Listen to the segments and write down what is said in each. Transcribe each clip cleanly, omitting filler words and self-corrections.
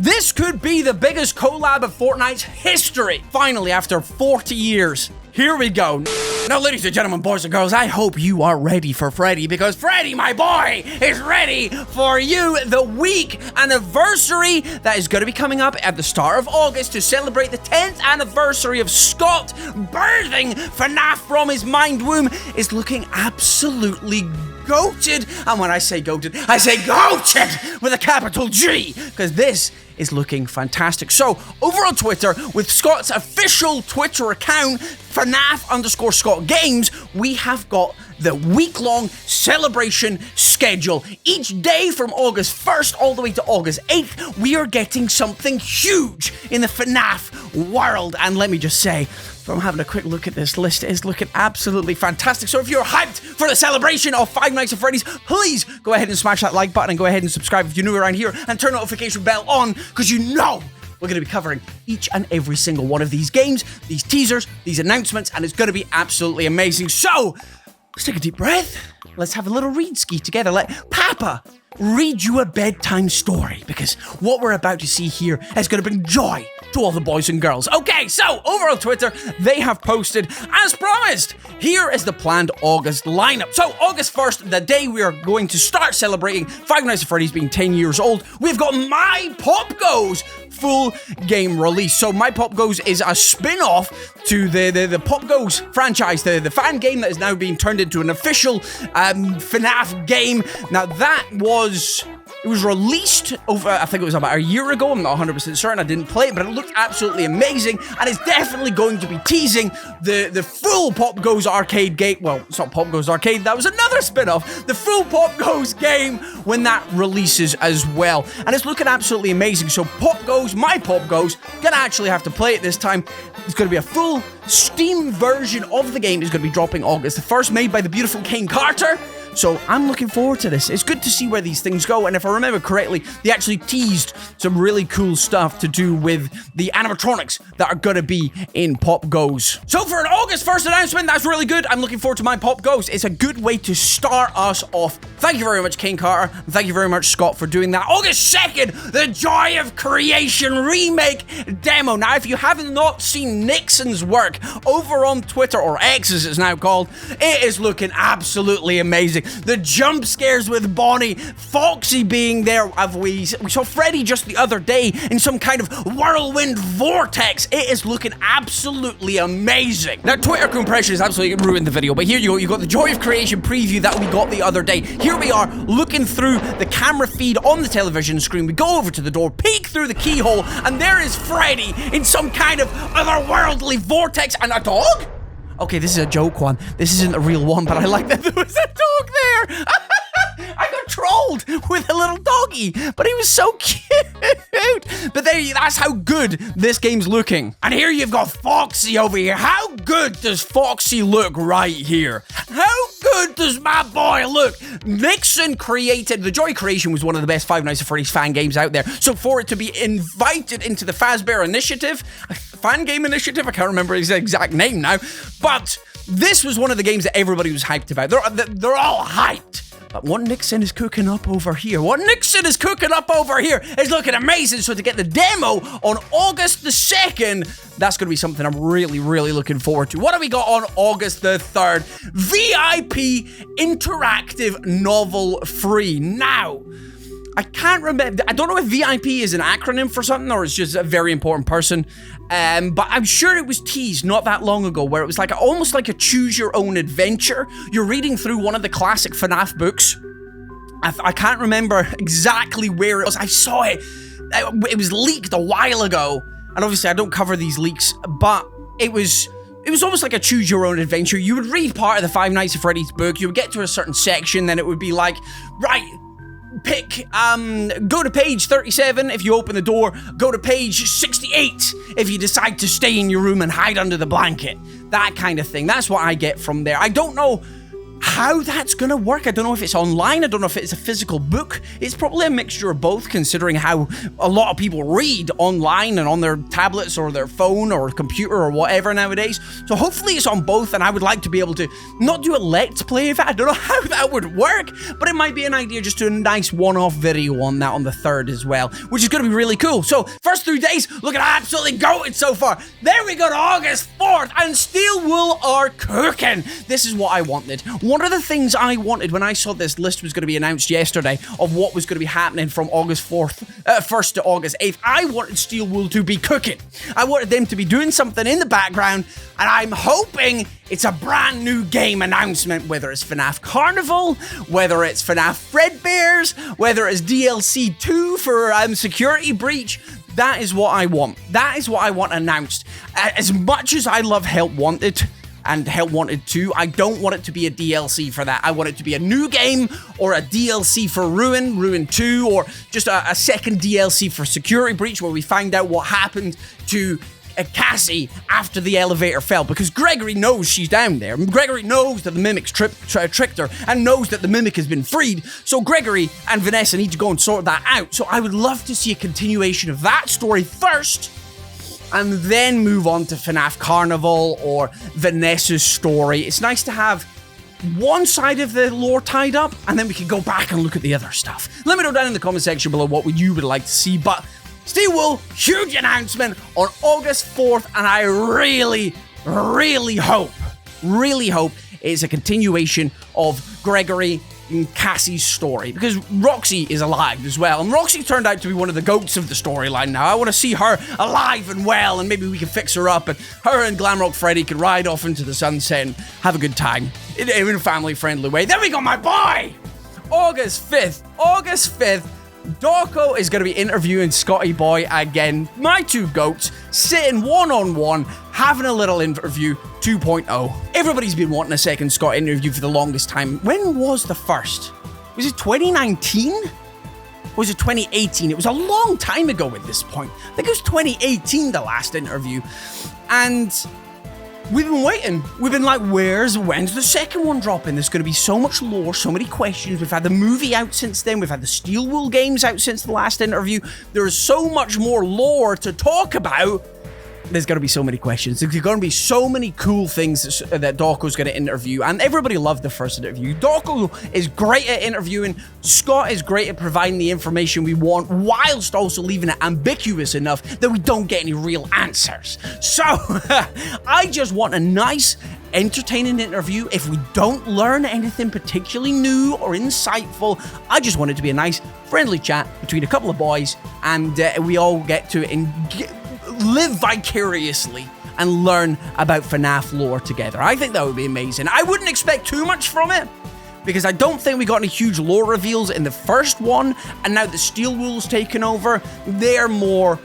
This could be the biggest collab of Fortnite's history. Finally, after 40 years. Here we go. Now, ladies and gentlemen, boys and girls, I hope you are ready for Freddy, because Freddy, my boy, is ready for you. The week anniversary that is going to be coming up at the start of August to celebrate the 10th anniversary of Scott birthing FNAF from his mind womb is looking absolutely goated. And when I say goated, I say goated with a capital G, because this is looking fantastic. So, over on Twitter, with Scott's official Twitter account, FNAF_Scott Games, we have got the week-long celebration schedule. Each day from August 1st all the way to August 8th, we are getting something huge in the FNAF world. And let me just say, from having a quick look at this list, it is looking absolutely fantastic. So if you're hyped for the celebration of Five Nights at Freddy's, please go ahead and smash that like button and go ahead and subscribe if you're new around here and turn the notification bell on, because you know we're going to be covering each and every single one of these games, these teasers, these announcements, and it's going to be absolutely amazing. So let's take a deep breath. Let's have a little read ski together. Let Papa read you a bedtime story, because what we're about to see here is going to bring joy to all the boys and girls. Okay, so over on Twitter, they have posted, as promised, here is the planned August lineup. So August 1st, the day we are going to start celebrating Five Nights at Freddy's being 10 years old, we've got My Popgoes full game release. So My Popgoes is a spin-off to the Popgoes franchise, the fan game that is now being turned into an official FNAF game. Now that it was released over, I think it was about a year ago. I'm not 100% certain. I didn't play it, but it looked absolutely amazing. And it's definitely going to be teasing the full Popgoes arcade game. Well, it's not Popgoes arcade. That was another spin-off. The full Popgoes game when that releases as well. And it's looking absolutely amazing. So Popgoes, My Popgoes, gonna actually have to play it this time. It's going to be a full Steam version of the game. It's going to be dropping August the 1st, made by the beautiful Kane Carter. So I'm looking forward to this. It's good to see where these things go. And if I remember correctly, they actually teased some really cool stuff to do with the animatronics that are going to be in Popgoes. So for an August 1st announcement, that's really good. I'm looking forward to My Popgoes. It's a good way to start us off. Thank you very much, Kane Carter. And thank you very much, Scott, for doing that. August 2nd, the Joy of Creation remake demo. Now, if you have not seen Nixon's work over on Twitter, or X as it's now called, it is looking absolutely amazing. The jump scares with Bonnie, Foxy being there. We saw Freddy just the other day in some kind of whirlwind vortex. It is looking absolutely amazing. Now, Twitter compression has absolutely ruined the video, but here you go. You got the Joy of Creation preview that we got the other day. Here we are looking through the camera feed on the television screen. We go over to the door, peek through the keyhole, and there is Freddy in some kind of otherworldly vortex. And a dog? Okay, this is a joke one. This isn't a real one, but I like that there was a dog there. I got trolled with a little doggy, but he was so cute. But that's how good this game's looking. And here you've got Foxy over here. How good does Foxy look right here? How good does my boy look? Nixon created, the Joy Creation was one of the best Five Nights at Freddy's fan games out there. So for it to be invited into the Fazbear Initiative, a fan game initiative, I can't remember his exact name now, but this was one of the games that everybody was hyped about. They're all hyped. But what Nixon is cooking up over here is looking amazing. So to get the demo on August the 2nd, that's going to be something I'm really, really looking forward to. What have we got on August the 3rd? VIP Interactive Novel Free. Now, I can't remember. I don't know if VIP is an acronym for something or it's just a very important person. But I'm sure it was teased not that long ago, where it was like almost like a choose your own adventure. You're reading through one of the classic FNAF books. I can't remember exactly where it was. I saw it. It was leaked a while ago. And obviously I don't cover these leaks, but it was almost like a choose your own adventure. You would read part of the Five Nights at Freddy's book. You would get to a certain section, then it would be like, right, pick, go to page 37 if you open the door, go to page 68 if you decide to stay in your room and hide under the blanket. That kind of thing. That's what I get from there. I don't know how that's gonna work. I don't know if it's online, I don't know if it's a physical book. It's probably a mixture of both, considering how a lot of people read online and on their tablets or their phone or computer or whatever nowadays. So hopefully it's on both, and I would like to be able to not do a let's play of it. I don't know how that would work, but it might be an idea just to do a nice one-off video on that on the 3rd as well, which is gonna be really cool. So first 3 days looking absolutely goated so far. Then we go to August 4th and Steel Wool are cooking. This is what I wanted. One of the things I wanted when I saw this list was going to be announced yesterday of what was going to be happening from August 1st to August 8th, I wanted Steel Wool to be cooking. I wanted them to be doing something in the background, and I'm hoping it's a brand new game announcement, whether it's FNAF Carnival, whether it's FNAF Fredbears, whether it's DLC 2 for Security Breach. That is what I want. That is what I want announced. As much as I love Help Wanted and Help Wanted 2, I don't want it to be a DLC for that. I want it to be a new game or a DLC for Ruin 2, or just a second DLC for Security Breach where we find out what happened to Cassie after the elevator fell, because Gregory knows she's down there. Gregory knows that the Mimic's tricked her and knows that the Mimic has been freed. So Gregory and Vanessa need to go and sort that out. So I would love to see a continuation of that story first, and then move on to FNAF Carnival or Vanessa's story. It's nice to have one side of the lore tied up, and then we can go back and look at the other stuff. Let me know down in the comment section below what you would like to see, but Steel Wool, huge announcement on August 4th, and I really hope it's a continuation of Gregory and Cassie's story, because Roxy is alive as well, and Roxy turned out to be one of the goats of the storyline now. I want to see her alive and well, and maybe we can fix her up, and her and Glamrock Freddy can ride off into the sunset and have a good time in a family-friendly way. Then we got my boy! August 5th, Dorko is going to be interviewing Scotty Boy again. My two goats sitting one-on-one, having a little interview 2.0. Everybody's been wanting a second Scott interview for the longest time. When was the first? Was it 2019? Or was it 2018? It was a long time ago at this point. I think it was 2018, the last interview. And we've been waiting. We've been like, when's the second one dropping? There's going to be so much lore, so many questions. We've had the movie out since then. We've had the Steel Wool games out since the last interview. There is so much more lore to talk about. There's going to be so many questions. There's going to be so many cool things that Dorko's going to interview, and everybody loved the first interview. Dorko is great at interviewing. Scott is great at providing the information we want, whilst also leaving it ambiguous enough that we don't get any real answers. So, I just want a nice, entertaining interview. If we don't learn anything particularly new or insightful, I just want it to be a nice, friendly chat between a couple of boys, and we all get to live vicariously and learn about FNAF lore together. I think that would be amazing. I wouldn't expect too much from it, because I don't think we got any huge lore reveals in the first one, and now that Steel Wool's taken over, they're more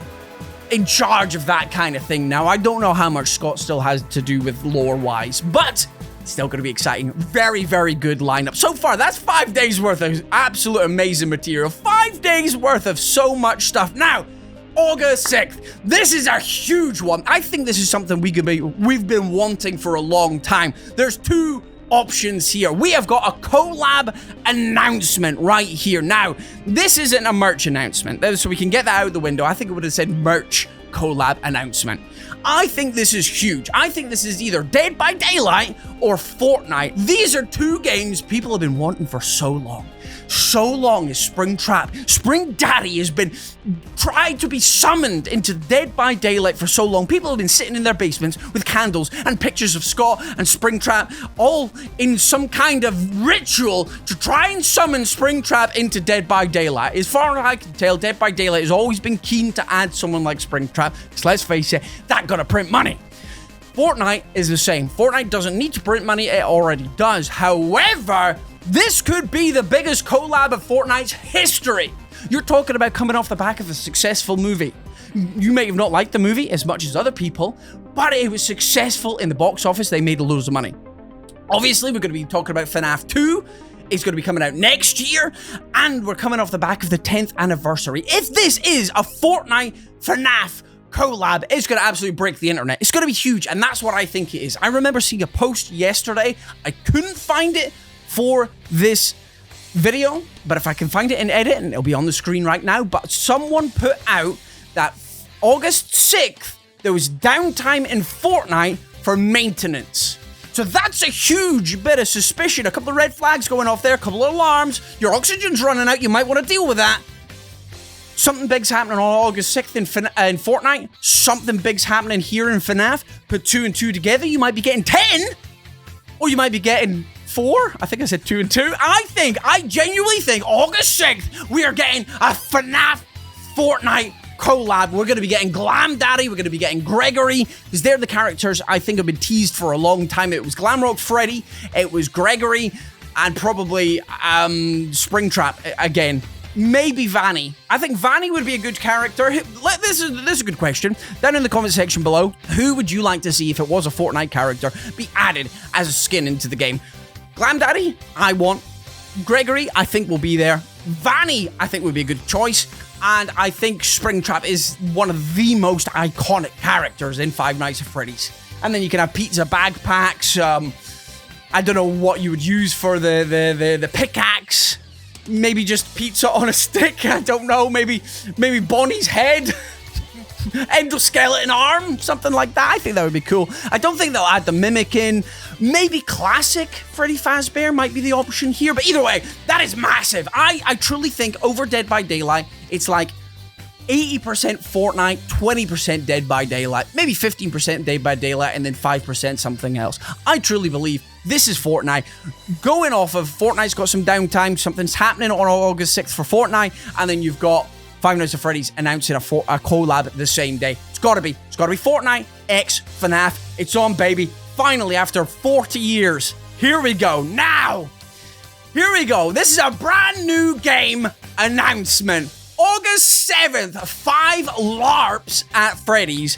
in charge of that kind of thing now. I don't know how much Scott still has to do with lore-wise, but it's still going to be exciting. Very, very good lineup. So far, that's 5 days worth of absolute amazing material. 5 days worth of so much stuff. Now, August 6th. This is a huge one. I think this is something we've been wanting for a long time. There's two options here. We have got a collab announcement right here. Now, this isn't a merch announcement, so we can get that out the window. I think it would have said merch collab announcement. I think this is huge. I think this is either Dead by Daylight or Fortnite. These are two games people have been wanting for so long. So long as Springtrap. Spring Daddy has been tried to be summoned into Dead by Daylight for so long. People have been sitting in their basements with candles and pictures of Scott and Springtrap, all in some kind of ritual to try and summon Springtrap into Dead by Daylight. As far as I can tell, Dead by Daylight has always been keen to add someone like Springtrap, because let's face it, that gotta print money. Fortnite is the same. Fortnite doesn't need to print money, it already does. However, this could be the biggest collab of Fortnite's history. You're talking about coming off the back of a successful movie. You may have not liked the movie as much as other people, but it was successful in the box office. They made loads of money. Obviously, we're going to be talking about FNAF 2. It's going to be coming out next year, and we're coming off the back of the 10th anniversary. If this is a Fortnite FNAF collab, it's going to absolutely break the internet. It's going to be huge, and that's what I think it is. I remember seeing a post yesterday. I couldn't find it for this video, but if I can find it in edit, and it'll be on the screen right now, but someone put out that August 6th, there was downtime in Fortnite for maintenance. So that's a huge bit of suspicion. A couple of red flags going off there, a couple of alarms. Your oxygen's running out. You might want to deal with that. Something big's happening on August 6th in Fortnite. Something big's happening here in FNAF. Put 2 and 2 together, you might be getting 10. Or you might be getting 4. I think I said 2 and 2. I genuinely think August 6th, we are getting a FNAF Fortnite collab. We're going to be getting Glam Daddy. We're going to be getting Gregory, because they're the characters I think have been teased for a long time. It was Glamrock Freddy, it was Gregory, and probably Springtrap again. Maybe Vanny. I think Vanny would be a good character. This is a good question. Down in the comment section below, who would you like to see, if it was a Fortnite character, be added as a skin into the game? Glam Daddy, I want. Gregory, I think will be there. Vanny, I think would be a good choice. And I think Springtrap is one of the most iconic characters in Five Nights at Freddy's. And then you can have pizza backpacks. I don't know what you would use for the pickaxe. Maybe just pizza on a stick. I don't know. Maybe Bonnie's head. Endoskeleton arm. Something like that. I think that would be cool. I don't think they'll add the mimic in. Maybe classic Freddy Fazbear might be the option here. But either way, that is massive. I truly think over Dead by Daylight, it's like 80% Fortnite, 20% Dead by Daylight, maybe 15% Dead by Daylight, and then 5% something else. I truly believe this is Fortnite. Going off of Fortnite's got some downtime, something's happening on August 6th for Fortnite, and then you've got Five Nights at Freddy's announcing a collab the same day. It's gotta be Fortnite x FNAF. It's on, baby. Finally, after 40 years. Here we go. Now, here we go. This is a brand new game announcement. August 7th, 5 LARPs at Freddy's.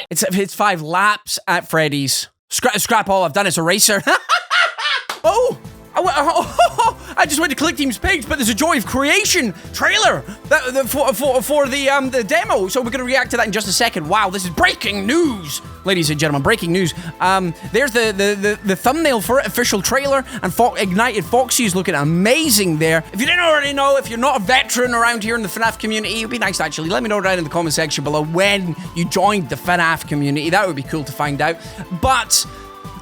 It's 5 laps at Freddy's. Scrap all I've done. It's Eraser. Oh! I just went to Click Team's page, but there's a Joy of Creation trailer for the demo, so we're going to react to that in just a second. Wow, this is breaking news, ladies and gentlemen, breaking news. There's the thumbnail for it, official trailer, and Ignited Foxy is looking amazing there. If you didn't already know, if you're not a veteran around here in the FNAF community, it would be nice to actually let me know down in the comment section below when you joined the FNAF community. That would be cool to find out. But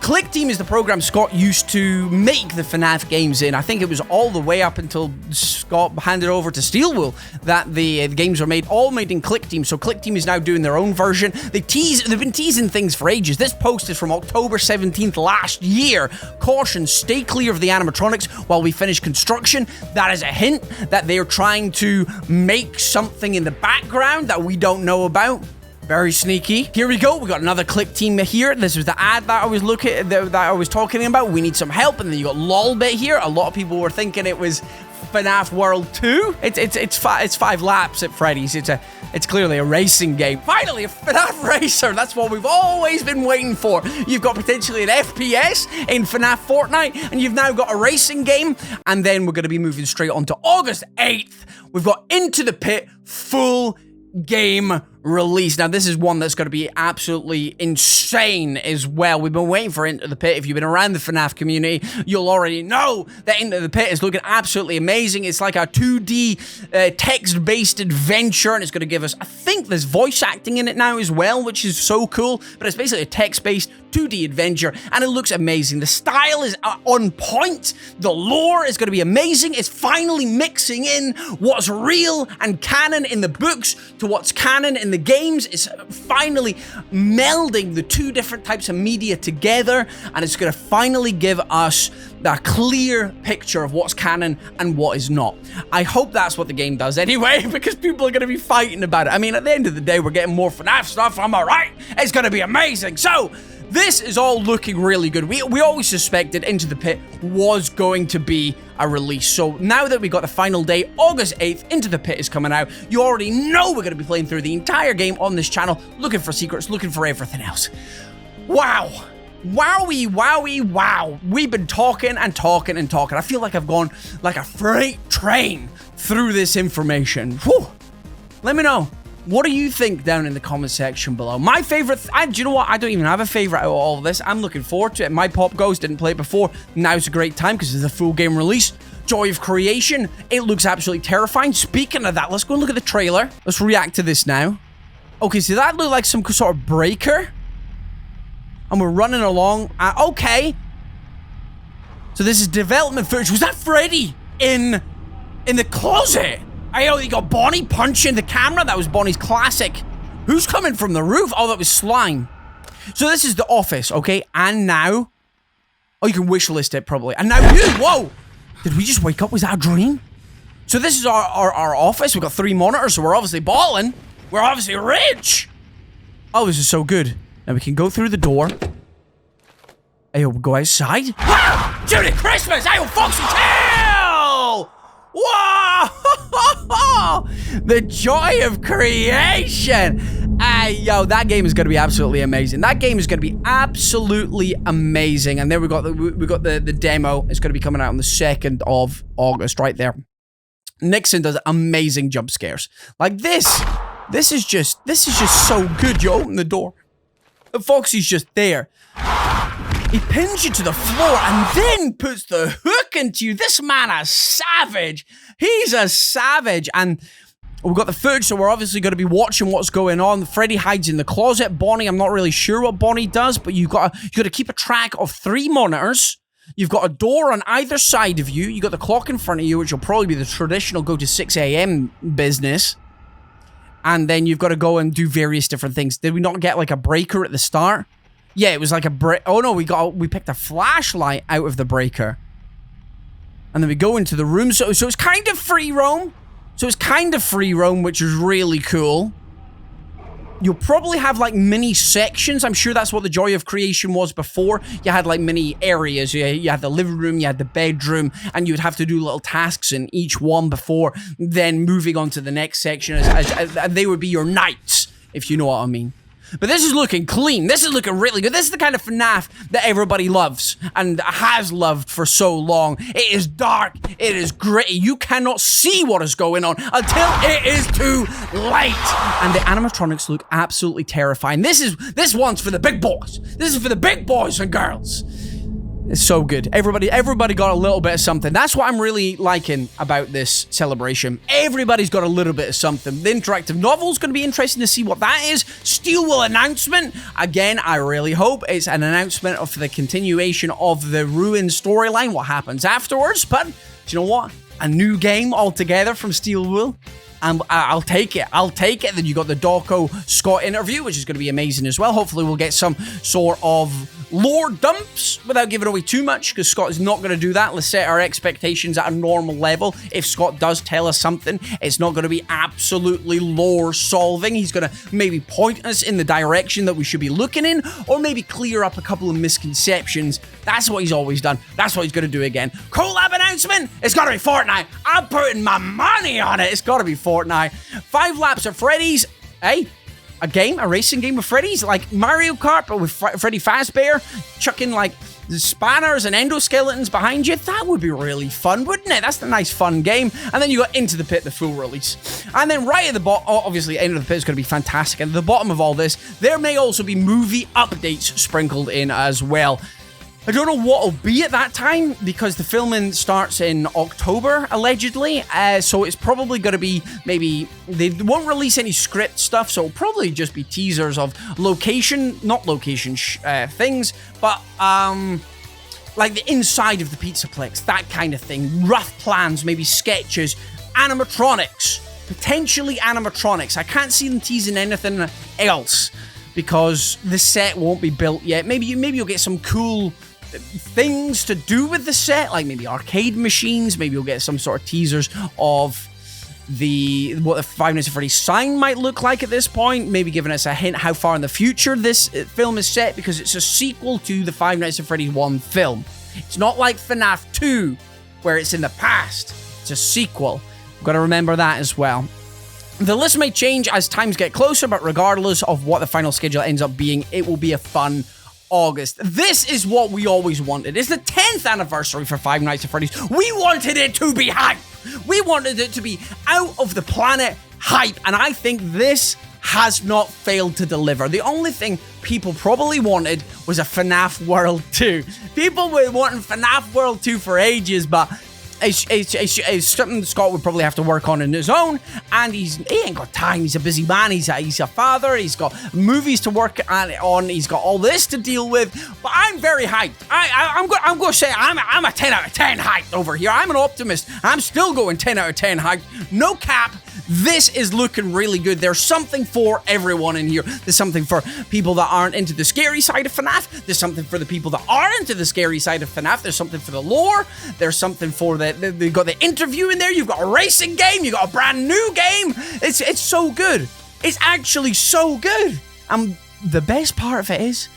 Click Team is the program Scott used to make the FNAF games in. I think it was all the way up until Scott handed over to Steelwool that the games were made, all made in Click Team. So Click Team is now doing their own version. They've been teasing things for ages. This post is from October 17th last year. Caution, stay clear of the animatronics while we finish construction. That is a hint that they are trying to make something in the background that we don't know about. Very sneaky. Here we go. We got another Click Team here. This was the ad that I was that I was talking about. We need some help. And then you got LOLbit here. A lot of people were thinking it was FNAF World 2. It's 5 laps at Freddy's. It's clearly a racing game. Finally, a FNAF racer. That's what we've always been waiting for. You've got potentially an FPS in FNAF Fortnite, and you've now got a racing game. And then we're going to be moving straight on to August 8th. We've got Into the Pit full game release. Now, this is one that's going to be absolutely insane as well. We've been waiting for Into the Pit. If you've been around the FNAF community, you'll already know that Into the Pit is looking absolutely amazing. It's like a 2D text-based adventure, and it's going to give us, I think there's voice acting in it now as well, which is so cool, but it's basically a text-based 2D adventure, and it looks amazing. The style is on point. The lore is going to be amazing. It's finally mixing in what's real and canon in the books to what's canon in the games. Is finally melding the two different types of media together, and it's going to finally give us a clear picture of what's canon and what is not. I hope that's what the game does anyway, because people are going to be fighting about it. I mean, at the end of the day, we're getting more FNAF stuff. Am I right? It's going to be amazing. So this is all looking really good. We always suspected Into the Pit was going to be a release. So now that we got the final day, August 8th, Into the Pit is coming out. You already know we're going to be playing through the entire game on this channel, looking for secrets, looking for everything else. Wow. Wowie, wowie, wow. We've been talking and talking and talking. I feel like I've gone like a freight train through this information. Whew. Let me know. What do you think down in the comment section below? My favorite, do you know what? I don't even have a favorite out of all of this. I'm looking forward to it. My Popgoes didn't play it before. Now's a great time because it's a full game release. Joy of creation. It looks absolutely terrifying. Speaking of that, let's go and look at the trailer. Let's react to this now. Okay, so that looked like some sort of breaker. And we're running along. Okay. So this is development footage. Was that Freddy in the closet? You got Bonnie punching the camera. That was Bonnie's classic. Who's coming from the roof? Oh, that was slime. So this is the office, okay? And now... Oh, you can wish list it, probably. And now you... Whoa! Did we just wake up? Was that a dream? So this is our office. We've got 3 monitors, so we're obviously balling. We're obviously rich. Oh, this is so good. Now we can go through the door. Hey, we'll go outside. Ah! Judy Christmas! Hey, Foxy Tail! Whoa! The joy of creation! Hey, yo, that game is going to be absolutely amazing. That game is going to be absolutely amazing. And then we got the demo. It's going to be coming out on the 2nd of August, right there. Nixon does amazing jump scares. Like this. This is just so good. You open the door. The Foxy's just there. He pins you to the floor and then puts the hook into you. This man is savage. He's a savage. And we've got the footage, so we're obviously going to be watching what's going on. Freddy hides in the closet. Bonnie, I'm not really sure what Bonnie does, but you got to keep a track of 3 monitors. You've got a door on either side of you. You got the clock in front of you, which will probably be the traditional go to 6 a.m. business. And then you've got to go and do various different things. Did we not get like a breaker at the start? Yeah, it was like a break. Oh no, we picked a flashlight out of the breaker. And then we go into the room. So it's kind of free roam. Which is really cool. You'll probably have like mini sections. I'm sure that's what the joy of creation was before. You had like mini areas. You had the living room, you had the bedroom, and you would have to do little tasks in each one before then moving on to the next section as they would be your nights, if you know what I mean. But this is looking clean. This is looking really good. This is the kind of FNAF that everybody loves and has loved for so long. It is dark. It is gritty. You cannot see what is going on until it is too late. And the animatronics look absolutely terrifying. This one's for the big boys. This is for the big boys and girls. It's so good. Everybody got a little bit of something. That's what I'm really liking about this celebration. Everybody's got a little bit of something. The interactive novel's going to be interesting to see what that is. Steel Will announcement. Again, I really hope it's an announcement of the continuation of the Ruin storyline, what happens afterwards. But, do you know what? A new game altogether from Steel Will. And I'll take it. Then you got the Dawko Scott interview, which is going to be amazing as well. Hopefully we'll get some sort of lore dumps without giving away too much, because Scott is not going to do that. Let's set our expectations at a normal level. If Scott does tell us something, it's not going to be absolutely lore solving. He's going to maybe point us in the direction that we should be looking in, or maybe clear up a couple of misconceptions. That's what he's always done. That's what he's going to do again. Collab announcement? It's got to be Fortnite. I'm putting my money on it. It's got to be Fortnite. 5 laps of Freddy's. Hey, a racing game with Freddy's, like Mario Kart, but with Freddy Fazbear, chucking like the spanners and endoskeletons behind you. That would be really fun, wouldn't it? That's a nice, fun game. And then you got Into the Pit, the full release. And then right at the bottom, obviously, Into the Pit is going to be fantastic. And at the bottom of all this, there may also be movie updates sprinkled in as well. I don't know what will be at that time, because the filming starts in October, allegedly. So it's probably going to be, maybe, they won't release any script stuff, so it'll probably just be teasers of things, but, like the inside of the Pizzaplex, that kind of thing. Rough plans, maybe sketches, animatronics, potentially animatronics. I can't see them teasing anything else, because the set won't be built yet. Maybe you'll get some cool things to do with the set, like maybe arcade machines. Maybe you'll get some sort of teasers of what the Five Nights at Freddy's sign might look like at this point, maybe giving us a hint how far in the future this film is set, because it's a sequel to the Five Nights at Freddy's 1 film. It's not like FNAF 2, where it's in the past. It's a sequel. We've got to remember that as well. The list may change as times get closer, but regardless of what the final schedule ends up being, it will be a fun August. This is what we always wanted. It's the 10th anniversary for Five Nights at Freddy's. We wanted it to be hype. We wanted it to be out of the planet hype, and I think this has not failed to deliver. The only thing people probably wanted was a FNAF World 2. People were wanting FNAF World 2 for ages, but it's something Scott would probably have to work on his own, and he ain't got time. He's a busy man. He's a father. He's got movies to work on. He's got all this to deal with. But I'm very hyped. I'm going to say I'm a 10 out of 10 hyped over here. I'm an optimist. I'm still going 10 out of 10 hyped. No cap. This is looking really good. There's something for everyone in here. There's something for people that aren't into the scary side of FNAF. There's something for the people that are into the scary side of FNAF. There's something for the lore. There's something for they've got the interview in there. You've got a racing game. You've got a brand new game. It's so good. It's actually so good. The best part of it is,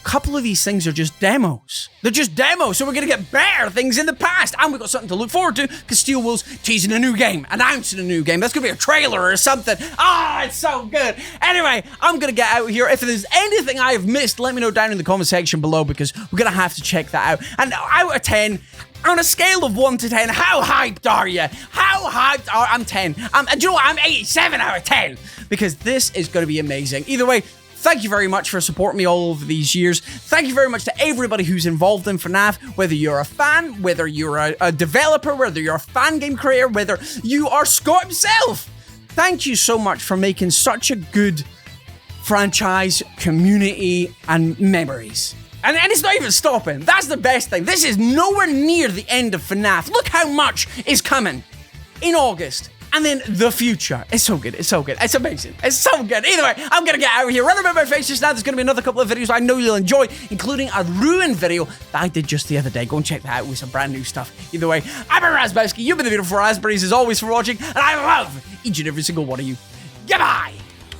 a couple of these things are just demos. They're just demos, so we're going to get better things in the past. And we've got something to look forward to, because Steel Will's teasing a new game, announcing a new game. That's going to be a trailer or something. It's so good. Anyway, I'm going to get out of here. If there's anything I have missed, let me know down in the comment section below, because we're going to have to check that out. And out of 10, on a scale of 1 to 10, how hyped are you? How hyped are I'm 10. Do you know what? I'm 87 out of 10, because this is going to be amazing. Either way, thank you very much for supporting me all over these years. Thank you very much to everybody who's involved in FNAF, whether you're a fan, whether you're a developer, whether you're a fan game creator, whether you are Scott himself. Thank you so much for making such a good franchise, community, and memories. And it's not even stopping. That's the best thing. This is nowhere near the end of FNAF. Look how much is coming in August. And then the future. It's so good. It's so good. It's amazing. It's so good. Either way, I'm going to get out of here. Right about my face just now, there's going to be another couple of videos I know you'll enjoy, including a ruin video that I did just the other day. Go and check that out with some brand new stuff. Either way, I'm Razzbowski. You've been the beautiful raspberries as always for watching, and I love each and every single one of you. Goodbye.